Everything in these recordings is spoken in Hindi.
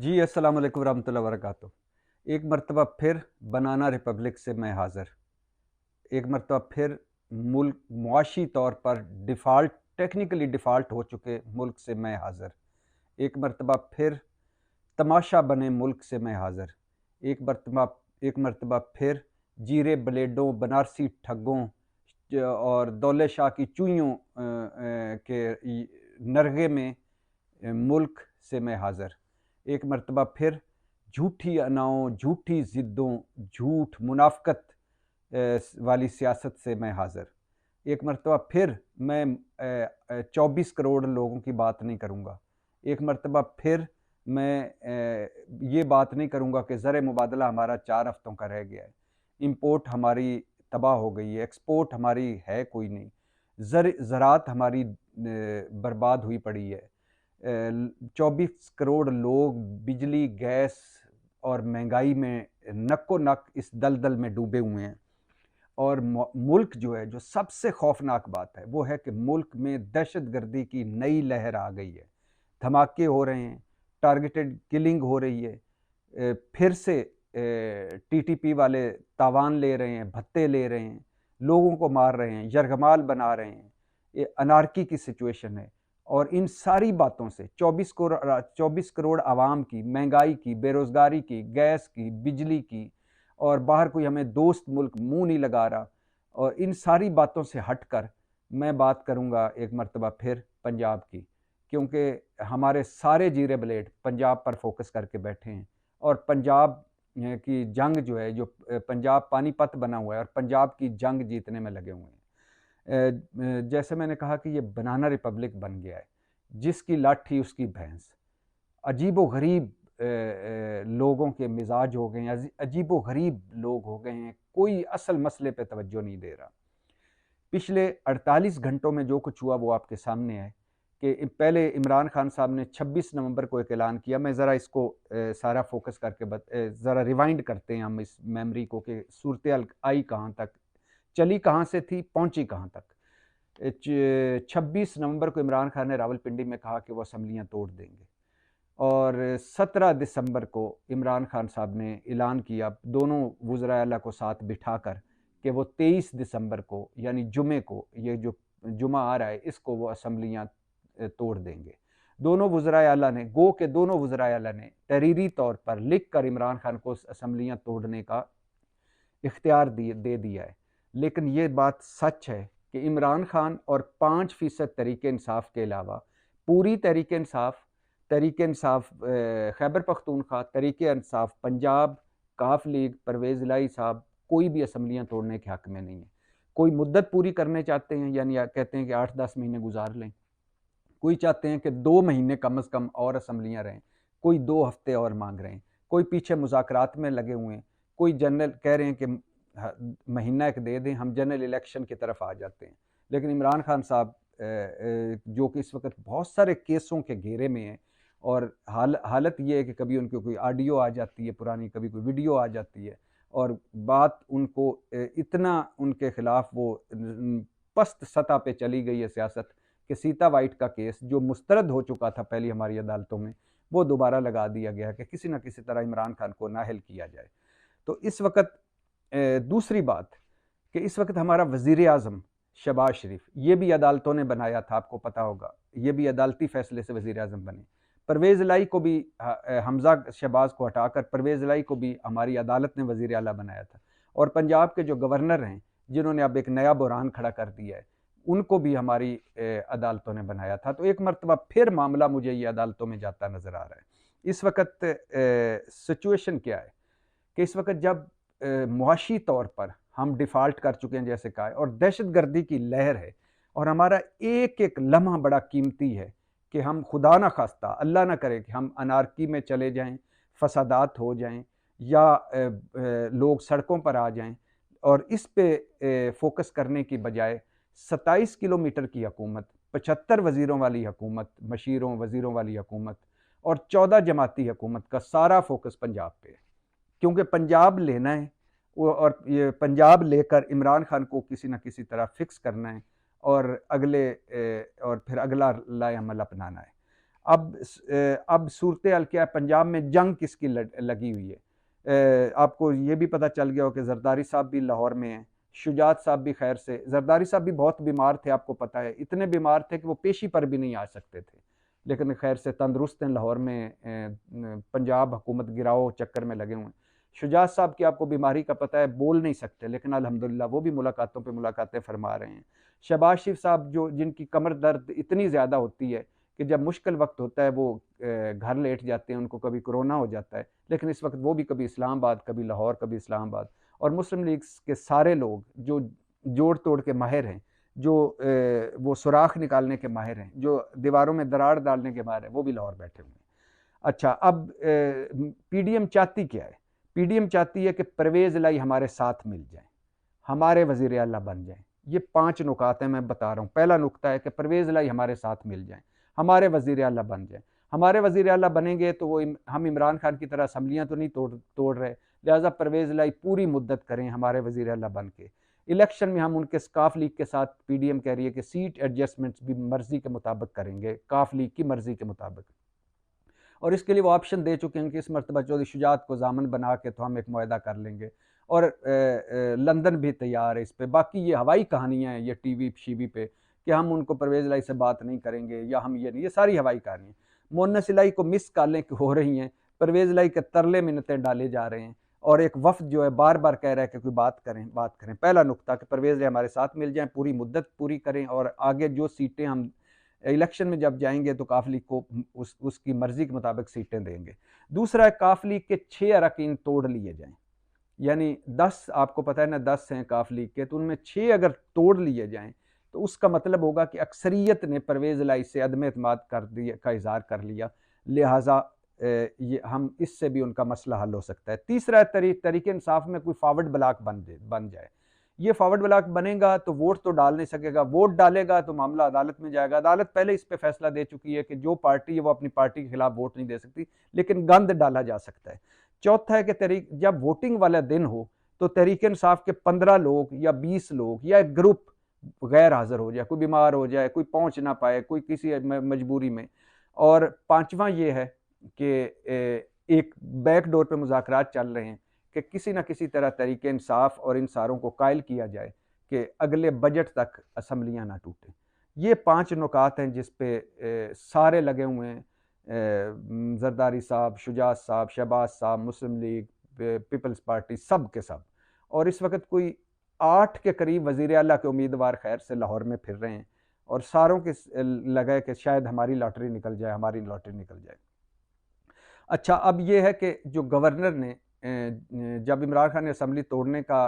जी, अस्सलाम वालेकुम रहमतुल्लाहि व बरकातुहू। एक मर्तबा फिर बनाना रिपब्लिक से मैं हाज़िर। एक मर्तबा फिर मुल्क मुआशी तौर पर टेक्निकली डिफ़ॉल्ट हो चुके मुल्क से मैं हाज़िर। एक मर्तबा फिर तमाशा बने मुल्क से मैं हाज़िर। एक मर्तबा एक मर्तबा फिर जीरे ब्लेडों, बनारसी ठग्गों और दौले शाह की चूइयों के नरगे में मुल्क से मैं हाज़िर। एक मर्तबा फिर झूठी अनाओं, झूठी ज़िद्दों, झूठ, मुनाफ़िक़त वाली सियासत से मैं हाज़िर। एक मर्तबा फिर मैं 24 करोड़ लोगों की बात नहीं करूँगा। एक मर्तबा फिर मैं ये बात नहीं करूँगा कि ज़र मुबादला हमारा 4 हफ़्तों का रह गया है। इम्पोर्ट हमारी तबाह हो गई है, एक्सपोर्ट हमारी है कोई नहीं। ज़राअत हमारी बर्बाद हुई पड़ी है। 24 करोड़ लोग बिजली, गैस और महंगाई में नक्को-नक इस दलदल में डूबे हुए हैं। और मुल्क जो है, जो सबसे खौफनाक बात है, वो है कि मुल्क में दहशतगर्दी की नई लहर आ गई है। धमाके हो रहे हैं, टारगेटेड किलिंग हो रही है। फिर से टीटीपी वाले तावान ले रहे हैं, भत्ते ले रहे हैं, लोगों को मार रहे हैं, यरगमाल बना रहे हैं। ये अनार्की की सिचुएशन है। और इन सारी बातों से 24 करोड़ आवाम की, महंगाई की, बेरोज़गारी की, गैस की, बिजली की, और बाहर कोई हमें दोस्त मुल्क मुंह नहीं लगा रहा। और इन सारी बातों से हटकर मैं बात करूंगा एक मर्तबा फिर पंजाब की, क्योंकि हमारे सारे जीरे ब्लेड पंजाब पर फोकस करके बैठे हैं। और पंजाब की जंग जो है, जो पंजाब पानीपत बना हुआ है, और पंजाब की जंग जीतने में लगे हुए हैं। जैसे मैंने कहा कि ये बनाना रिपब्लिक बन गया है, जिसकी लाठी उसकी भैंस। अजीबो-गरीब लोगों के मिजाज हो गए हैं, अजीबो-गरीब लोग हो गए हैं, कोई असल मसले पे तवज्जो नहीं दे रहा। पिछले 48 घंटों में जो कुछ हुआ वो आपके सामने है कि पहले इमरान खान साहब ने 26 नवंबर को एक ऐलान किया। मैं ज़रा इसको सारा फोकस करके ज़रा रिवाइंड करते हैं हम इस मेमोरी को कि सूरत आई कहाँ तक, चली कहाँ से थी, पहुंची कहाँ तक। 26 नवंबर को इमरान खान ने रावलपिंडी में कहा कि वो असम्बलियाँ तोड़ देंगे, और 17 दिसंबर को इमरान खान साहब ने ऐलान किया दोनों वज़राए आला को साथ बिठाकर कि वो 23 दिसंबर को, यानी जुमे को, ये जो जुमा आ रहा है, इसको वो असम्बलियाँ तोड़ देंगे। दोनों वज़राए आला ने, गो के दोनों वज़राए आला ने तहरीरी तौर पर लिख कर इमरान खान को असम्बलियाँ तोड़ने का इख्तियार दे दिया है। लेकिन ये बात सच है कि इमरान खान और 5% तहरीक इंसाफ के अलावा पूरी तहरीक इंसाफ खैबर पख्तूनख्वा, तहरीक इंसाफ पंजाब, काफ लीग, परवेज़ इलाही साहब कोई भी असम्बलियाँ तोड़ने के हक में नहीं है। कोई मुद्दत पूरी करने चाहते हैं, यानी कहते हैं कि 8-10 महीने गुजार लें। कोई चाहते हैं कि 2 महीने कम से कम और असम्बलियाँ रहें। कोई 2 हफ्ते और मांग रहे हैं। कोई पीछे मुज़ाकरात में लगे हुए हैं। कोई जनरल कह रहे हैं कि महीना एक दे दें, हम जनरल इलेक्शन की तरफ आ जाते हैं। लेकिन इमरान खान साहब जो कि इस वक्त बहुत सारे केसों के घेरे में हैं, और हालत ये है कि कभी उनकी कोई ऑडियो आ जाती है पुरानी, कभी कोई वीडियो आ जाती है, और बात उनको इतना उनके खिलाफ वो पस्त सतह पे चली गई है सियासत, कि सीता वाइट का केस जो मुस्तरद हो चुका था पहली हमारी अदालतों में, वो दोबारा लगा दिया गया कि किसी न किसी तरह इमरान खान को नाअहल किया जाए। तो इस वक्त दूसरी बात कि इस वक्त हमारा वज़ीर आज़म शहबाज शरीफ, ये भी अदालतों ने बनाया था, आपको पता होगा, ये भी अदालती फैसले से वज़ीर आज़म बने। परवेज़ इलाही को भी, हमज़ा शहबाज को हटाकर परवेज़ इलाही को भी हमारी अदालत ने वज़ीर आला बनाया था। और पंजाब के जो गवर्नर हैं, जिन्होंने अब एक नया बुरहान खड़ा कर दिया है, उनको भी हमारी अदालतों ने बनाया था। तो एक मरतबा फिर मामला मुझे ये अदालतों में जाता नज़र आ रहा है। इस वक्त सिचुएशन क्या है कि इस वक्त जब मुआशी तौर पर हम डिफ़ॉल्ट कर चुके हैं, जैसे कहा है, और दहशतगर्दी की लहर है, और हमारा एक एक लम्हा बड़ा कीमती है कि हम खुदा ना खास्ता, अल्लाह ना करे कि हम अनारकी में चले जाएं, फसादात हो जाएं, या लोग सड़कों पर आ जाएं। और इस पे फोकस करने की बजाय 27 किलोमीटर की हुकूमत, 75 वज़ीरों वाली हुकूमत, मशीरों वज़ीरों वाली हुकूमत, और 14 जमाती हुकूमत का सारा फोकस पंजाब पे है, क्योंकि पंजाब लेना है वो, और ये पंजाब लेकर इमरान खान को किसी न किसी तरह फिक्स करना है, और और फिर अगला लाए अमल अपनाना है। अब सूरत हाल क्या है, पंजाब में जंग किसकी लगी हुई है। आपको ये भी पता चल गया हो कि जरदारी साहब भी लाहौर में हैं, शुजात साहब भी, खैर से जरदारी साहब भी बहुत बीमार थे, आपको पता है, इतने बीमार थे कि वो पेशी पर भी नहीं आ सकते थे, लेकिन खैर से तंदुरुस्त हैं, लाहौर में पंजाब हुकूमत गिराओ चक्कर में लगे हुए हैं। शुजात साहब की आपको बीमारी का पता है, बोल नहीं सकते, लेकिन अल्हम्दुलिल्लाह वो भी मुलाकातों पे मुलाकातें फरमा रहे हैं। शहबाज शरीफ साहब जो जिनकी कमर दर्द इतनी ज़्यादा होती है कि जब मुश्किल वक्त होता है वो घर लेट जाते हैं, उनको कभी कोरोना हो जाता है, लेकिन इस वक्त वो भी कभी इस्लामाबाद, कभी लाहौर, कभी इस्लामाबाद। और मुस्लिम लीग के सारे लोग जो जोड़ तोड़ के माहिर हैं, जो वो सुराख निकालने के माहिर हैं, जो दीवारों में दरार डालने के माहिर हैं, वो भी लाहौर बैठे हुए हैं। अच्छा, अब पीडीएम चाहती क्या है? पीडीएम चाहती है कि परवेज़ इलाही हमारे साथ मिल जाए, हमारे वज़ीर आला बन जाएं। ये 5 नुकात हैं, मैं बता रहा हूँ। पहला नुकता है कि परवेज़ इलाही हमारे साथ मिल जाएं, हमारे वज़ीर आला बन जाएं। हमारे वज़ीर आला बनेंगे तो वो हम इमरान खान की तरह असम्बलियाँ तो नहीं तोड़ रहे, लिहाजा परवेज़ इलाही पूरी मुद्दत करें हमारे वज़ीर आला बन के। इलेक्शन में हम उनके काफ लीग के साथ, पीडीएम कह रही है कि सीट एडजस्टमेंट्स भी मर्जी के मुताबिक करेंगे, काफ लीग की मर्जी के मुताबिक। और इसके लिए वो ऑप्शन दे चुके हैं कि इस मरतबा चौधरी शुजात को जामन बना के तो हम एक मुआहदा कर लेंगे, और लंदन भी तैयार है इस पर। बाकी ये हवाई कहानियाँ हैं, ये टीवी शीवी पे कि हम उनको परवेज़ इलाही से बात नहीं करेंगे या हम ये नहीं, ये सारी हवाई कहानियाँ। मुन्नस इलाही को मिस कॉलें हो रही हैं, परवेज़ इलाही के तरले मिन्नतें डाले जा रहे हैं, और एक वफ्द जो है बार बार कह रहा है कि कोई बात करें। पहला नुकता कि परवेज़ इलाही हमारे साथ मिल जाएं, पूरी मुद्दत पूरी करें, और आगे जो सीटें हम इलेक्शन में जब जाएंगे तो काफ लीग को उसकी मर्जी के मुताबिक सीटें देंगे। दूसरा है, काफ लीग के 6 अरकान तोड़ लिए जाएं, यानी 10, आपको पता है ना 10 हैं काफ लीग के, तो उनमें 6 अगर तोड़ लिए जाएं तो उसका मतलब होगा कि अक्सरियत ने परवेज़ इलाही से अदम एतमाद कर दिया का इजहार कर लिया, लिहाजा ये हम इससे भी उनका मसला हल हो सकता है। तीसरा, तरीके इंसाफ में कोई फॉरवर्ड ब्लॉक बन जाए। ये फॉरवर्ड ब्लॉक बनेगा तो वोट तो डाल नहीं सकेगा, वोट डालेगा तो मामला अदालत में जाएगा। अदालत पहले इस पे फैसला दे चुकी है कि जो पार्टी है वो अपनी पार्टी के खिलाफ वोट नहीं दे सकती, लेकिन गंद डाला जा सकता है। चौथा है कि जब वोटिंग वाला दिन हो तो तहरीक इंसाफ के 15 लोग या 20 लोग या एक ग्रुप गैर हाजिर हो जाए, कोई बीमार हो जाए, कोई पहुंच ना पाए, कोई किसी मजबूरी में। और पांचवा ये है कि एक बैक डोर पे मुज़ाकरात चल रहे हैं कि किसी न किसी तरह तरीके इंसाफ और इन सारों को कायल किया जाए कि अगले बजट तक असम्बलियाँ ना टूटें। ये 5 नुकात हैं जिस पे सारे लगे हुए हैं, जरदारी साहब, शुजात साहब, शहबाज साहब, मुस्लिम लीग, पीपल्स पार्टी, सब के सब। और इस वक्त कोई 8 के करीब वज़ीर आला के उम्मीदवार खैर से लाहौर में फिर रहे हैं, और सारों के लगा कि शायद हमारी लॉटरी निकल जाए, हमारी लॉटरी निकल जाए। अच्छा, अब ये है कि जो गवर्नर ने जब इमरान खान ने असम्बली तोड़ने का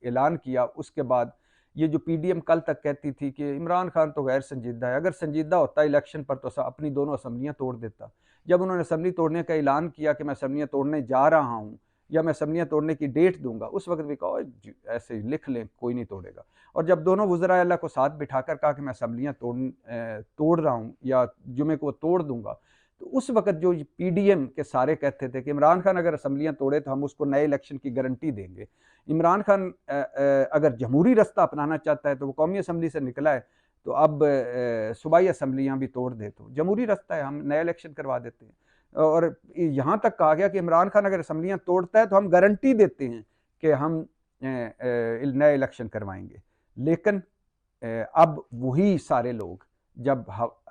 ऐलान किया, उसके बाद ये जो पीडीएम कल तक कहती थी कि इमरान खान तो गैर संजीदा है, अगर संजीदा होता इलेक्शन पर तो अपनी दोनों असम्बलियाँ तोड़ देता। जब उन्होंने असम्बली तोड़ने का ऐलान किया कि मैं असम्बलियाँ तोड़ने जा रहा हूँ या मैं असम्बलियाँ तोड़ने की डेट दूंगा, उस वक्त भी कहा ऐसे ही लिख लें, कोई नहीं तोड़ेगा। और जब दोनों वज़राए अल्लाह को साथ बिठाकर कहा कि मैं असम्बलियाँ तोड़ रहा हूँ या जुमे को तोड़ दूंगा, तो उस वक्त जो पीडीएम के सारे कहते थे कि इमरान खान अगर असम्बलियाँ तोड़े तो हम उसको नए इलेक्शन की गारंटी देंगे। इमरान खान अगर जमहूरी रास्ता अपनाना चाहता है तो वो कौमी असम्बली से निकला है, तो अब सूबाई असम्बलियाँ भी तोड़ दे, तो जमहूरी रास्ता है, हम नया इलेक्शन करवा देते हैं। और यहाँ तक कहा गया कि इमरान खान अगर असम्बलियाँ तोड़ता है तो हम गारंटी देते हैं कि हम नए इलेक्शन करवाएंगे। लेकिन अब वही सारे लोग, जब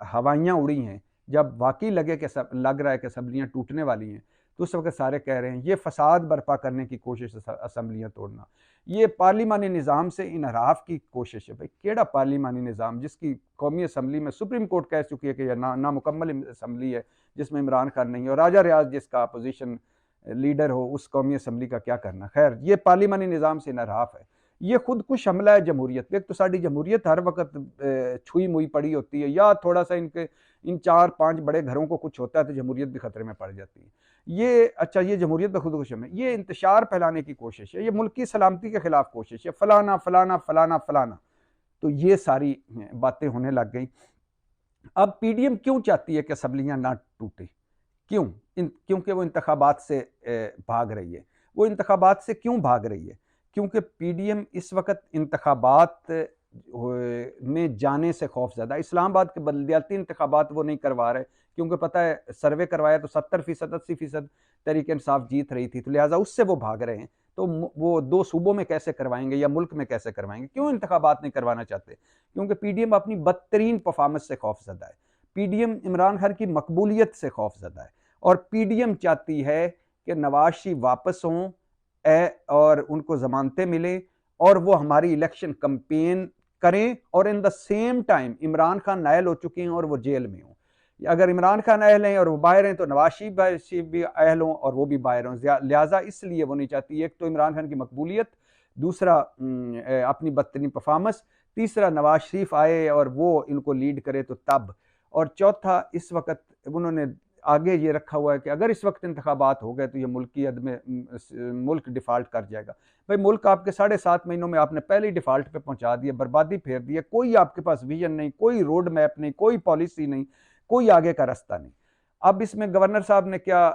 हवाइयाँ उड़ी हैं, जब वाकई लग रहा है कि असम्बलियाँ टूटने वाली हैं, तो उस वक्त सारे कह रहे हैं ये फसाद बर्पा करने की कोशिश है, असम्बलियाँ तोड़ना, ये पार्लिमानी निज़ाम से इनहराफ की कोशिश है। भाई केड़ा पार्लिमानी निज़ाम, जिसकी कौमी असम्बली में सुप्रीम कोर्ट कह चुकी है कि यह नामुकम्मल असम्बली है जिसमें इमरान खान नहीं है, और राजा रियाज जिसका अपोजिशन लीडर हो उस कौमी असम्बली का क्या करना। खैर, ये पार्लिमानी निज़ाम से इनहराफ है, ये खुद कुछ हमला है जमहूरियत। एक तो साड़ी जमहूरियत हर वक्त छुई मुई पड़ी होती है, या थोड़ा सा इन 4-5 बड़े घरों को कुछ होता है तो जमहूरियत भी खतरे में पड़ जाती है। ये अच्छा, ये जमहूरियत में खुदकुशी है, ये इंतशार फैलाने की कोशिश है, ये मुल्क की सलामती के खिलाफ कोशिश है, फलाना फलाना फलाना फलाना। तो ये सारी बातें होने लग गई। अब पीडीएम क्यों चाहती है कि असम्बलियाँ ना टूटे? क्योंकि वो इंतखाबात से भाग रही है। वो इंतखाबात से क्यों भाग रही है? क्योंकि पीडीएम इस वक्त इंतखाबात में जाने से खौफजदा। इस्लामाबाद के बलदियाती इंतखाबात वो नहीं करवा रहे क्योंकि पता है सर्वे करवाया तो 70% 80% तहरीक इंसाफ जीत रही थी, तो लिहाजा उससे वो भाग रहे हैं। तो वो 2 सूबों में कैसे करवाएंगे या मुल्क में कैसे करवाएंगे? क्यों इंतखाबात नहीं करवाना चाहते? क्योंकि पीडीएम अपनी बदतरीन परफॉर्मेंस से खौफजदा है। पीडीएम इमरान खान की मकबूलियत से खौफजदा है और पीडीएम चाहती है कि नवाज शरीफ वापस हों और उनको जमानतें मिले और वो हमारी इलेक्शन कंपेन करें और in the same time Imran Khan नायल हो चुके हैं और वो जेल में हों। अगर इमरान खान अहल हैं और वो बाहर हैं तो नवाज शरीफ भी अहल हों और वो भी बाहर हों। लिहाजा इसलिए वो नहीं चाहती, एक तो इमरान खान की मकबूलियत, दूसरा अपनी बदतरीन परफॉर्मेंस, तीसरा नवाज शरीफ आए और वो इनको लीड करे तो तब, और चौथा इस वक्त उन्होंने आगे ये रखा हुआ है कि अगर इस वक्त इंतखाबात हो गए तो ये मुल्क डिफ़ाल्ट कर जाएगा। भाई मुल्क आपके 7.5 महीनों में आपने पहले ही डिफ़ाल्ट पे पहुंचा दिया, बर्बादी फेर दी है। कोई आपके पास विजन नहीं, कोई रोड मैप नहीं, कोई पॉलिसी नहीं, कोई आगे का रास्ता नहीं। अब इसमें गवर्नर साहब ने क्या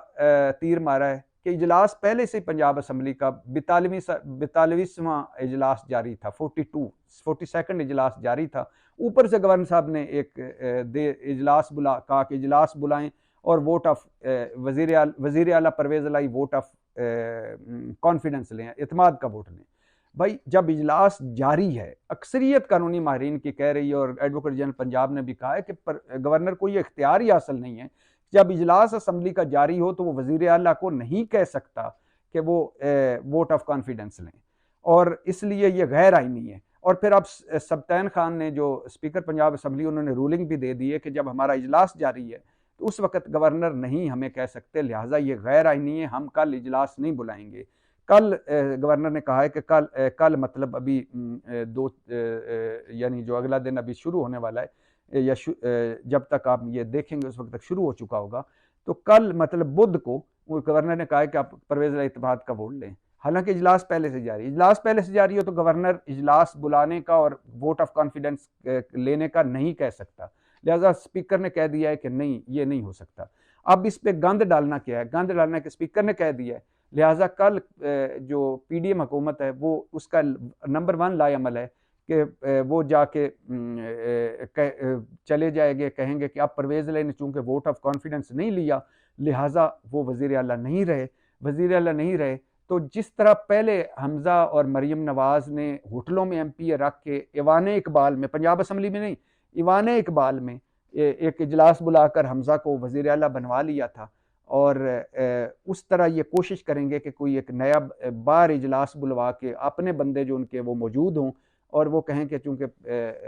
तीर मारा है कि इजलास पहले से पंजाब असम्बली का 42वां इजलास जारी था, 42nd इजलास जारी था। ऊपर से गवर्नर साहब ने एक इजलास कहा कि इजलास बुलाएं और वोट ऑफ वजीर आला परवेज लाई वोट ऑफ कॉन्फिडेंस लें, एतमाद का वोट लें। भाई जब इजलास जारी है, अक्सरियत कानूनी माहिरीन की कह रही है और एडवोकेट जनरल पंजाब ने भी कहा है कि गवर्नर को ये इख्तियार ही हासिल नहीं है। जब इजलास असम्बली का जारी हो तो वो वजीर आला को नहीं कह सकता कि वो वोट ऑफ कॉन्फिडेंस लें, और इसलिए ये गैर आईनी है। और फिर अब सब्तैन खान ने, जो स्पीकर पंजाब असम्बली, उन्होंने रूलिंग भी दे दी है कि जब हमारा इजलास जारी है तो उस वक्त गवर्नर नहीं हमें कह सकते, लिहाजा ये गैर आईनी है, हम कल इजलास नहीं बुलाएंगे। कल गवर्नर ने कहा है कि कल मतलब अभी यानी जो अगला दिन अभी शुरू होने वाला है या जब तक आप ये देखेंगे उस वक्त तक शुरू हो चुका होगा, तो कल मतलब बुध को गवर्नर ने कहा है कि आप परवेज इत्तेहाद का वोट लें। हालांकि इजलास पहले से जारी हो तो गवर्नर इजलास बुलाने का और वोट ऑफ कॉन्फिडेंस लेने का नहीं कह सकता। लिहाजा स्पीकर ने कह दिया है कि नहीं, ये नहीं हो सकता। अब इस पे गंद डालना क्या है? गंद डालना कि स्पीकर ने कह दिया है, लिहाजा कल जो पीडीएम हुकूमत है वो उसका नंबर 1 लाएअमल है कि वो जाके चले जाएंगे, कहेंगे कि अब परवेज लाई ने चूंकि वोट ऑफ कॉन्फिडेंस नहीं लिया लिहाजा वो वजीर आला नहीं रहे। तो जिस तरह पहले हमजा और मरियम नवाज ने होटलों में एमपी रख के ईवान इकबाल में, पंजाब असम्बली में नहीं, ईवान इकबाल में एक इजलास बुलाकर हमजा को वजीर आला बनवा लिया था, और उस तरह ये कोशिश करेंगे कि कोई एक नया बार इजलास बुलवा के अपने बंदे जो उनके वो मौजूद हों और वो कहें कि चूंकि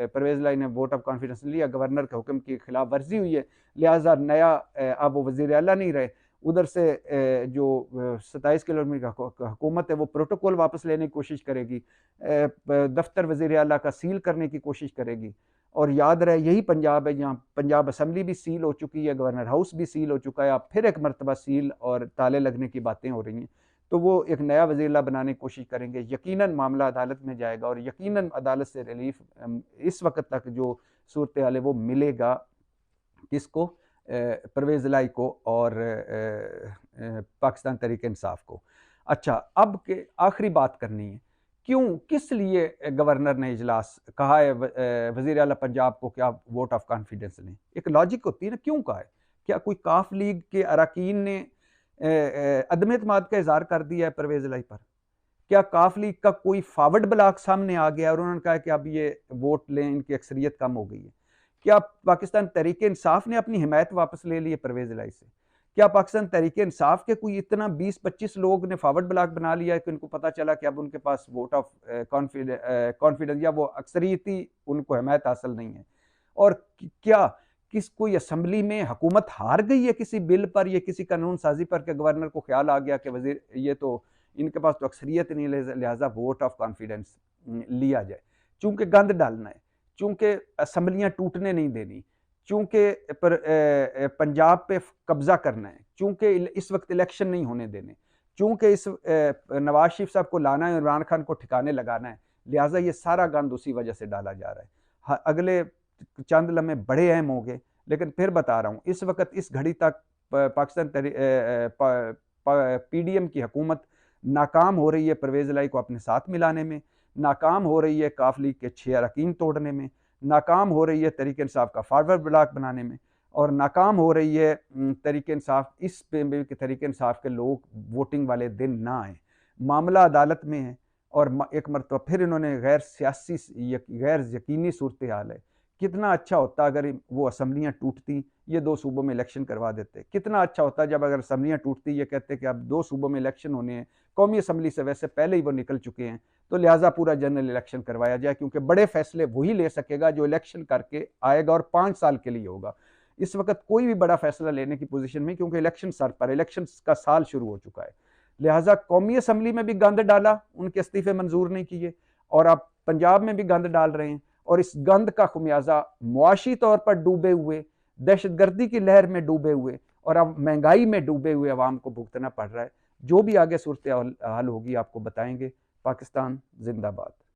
परवेज लाई ने वोट ऑफ कॉन्फिडेंस लिया, गवर्नर के हुक्म की खिलाफ वर्जी हुई है, लिहाजा नया अब वो वजीर आला नहीं रहे। उधर से जो 27 किलोमीटर का हुकूमत है वो प्रोटोकॉल वापस लेने की कोशिश करेगी, दफ्तर वजीर आला का सील करने की कोशिश करेगी। और याद रहे यही पंजाब है जहाँ पंजाब असम्बली भी सील हो चुकी है, गवर्नर हाउस भी सील हो चुका है, अब फिर एक मरतबा सील और ताले लगने की बातें हो रही हैं। तो वो एक नया वज़ीर बनाने की कोशिश करेंगे, यकीनन मामला अदालत में जाएगा और यकीनन अदालत से रिलीफ इस वक्त तक जो सूरत हाल है वो मिलेगा किसको, परवेज़ लाई को और पाकिस्तान तहरीक इंसाफ को। अच्छा, अब के आखिरी बात करनी है, क्यों, किस लिए गवर्नर ने इजलास कहा है वज़ीर आला पंजाब को कि आप वोट ऑफ कॉन्फिडेंस लें? एक लॉजिक होती है ना, क्यों कहा है? क्या कोई काफ लीग के अरकान ने अदम एतमाद का इजहार कर दिया है परवेज़ लाई पर? क्या काफ लीग का कोई फॉरवर्ड ब्लॉक सामने आ गया और उन्होंने कहा कि अब ये वोट लें, इनकी अक्सरियत कम हो गई है? क्या पाकिस्तान तहरीक इंसाफ ने अपनी हिमायत वापस ले ली है परवेज़ लाई से? क्या पाकिस्तान तहरीक इंसाफ के कोई इतना 20-25 लोग ने फॉरवर्ड ब्लॉक बना लिया है कि उनको पता चला कि अब उनके पास वोट ऑफ कॉन्फिडेंस या वो अक्सरियती उनको हिमायत हासिल नहीं है? और क्या कोई असम्बली में हुकूमत हार गई है किसी बिल पर या किसी कानून साजी पर कि गवर्नर को ख्याल आ गया कि वजीर ये तो इनके पास तो अक्सरियत नहीं, लिहाजा वोट ऑफ कॉन्फिडेंस लिया जाए? चूंकि गंद डालना है, चूंकि असम्बलियाँ टूटने नहीं देनी, चूंकि पंजाब पे कब्जा करना है, चूंकि इस वक्त इलेक्शन नहीं होने देने, चूंकि इस नवाज शरीफ साहब को लाना है, इमरान खान को ठिकाने लगाना है, लिहाजा ये सारा गंद उसी वजह से डाला जा रहा है। अगले चंद लम्हे बड़े अहम होंगे, लेकिन फिर बता रहा हूँ इस वक्त इस घड़ी तक पाकिस्तान पीडीएम की हुकूमत नाकाम हो रही है परवेज़ लाई को अपने साथ मिलाने में। नाकाम हो रही है काफ लीग के 6 अरकान तोड़ने में, नाकाम हो रही है तहरीक इंसाफ का फॉरवर्ड ब्लॉक बनाने में, और नाकाम हो रही है तहरीक इंसाफ इस पे भी कि तहरीक इंसाफ के लोग वोटिंग वाले दिन ना आए। मामला अदालत में है और एक मरतबा फिर इन्होंने गैर सियासी गैर यकीनी सूरत हाल है। कितना अच्छा होता अगर वो असम्बलियाँ टूटती, ये 2 सूबों में इलेक्शन करवा देते। कितना अच्छा होता जब अगर असम्बलियाँ टूटती, ये कहते कि अब 2 सूबों में इलेक्शन होने हैं, कौमी असम्बली से वैसे पहले ही वो निकल चुके हैं, तो लिहाजा पूरा जनरल इलेक्शन करवाया जाए, क्योंकि बड़े फैसले वही ले सकेगा जो इलेक्शन करके आएगा और 5 साल के लिए होगा। इस वक्त कोई भी बड़ा फैसला लेने की पोजीशन में, क्योंकि इलेक्शन सर पर, इलेक्शन का साल शुरू हो चुका है। लिहाजा कौमी असम्बली में भी गंद डाला, उनके इस्तीफे मंजूर नहीं किए, और अब पंजाब में भी गंद डाल रहे हैं, और इस गंद का खुमियाजा मुआशी तौर पर डूबे हुए, दहशतगर्दी की लहर में डूबे हुए और अब महंगाई में डूबे हुए अवाम को भुगतना पड़ रहा है। जो भी आगे सूरत हाल होगी आपको बताएंगे। पाकिस्तान जिंदाबाद।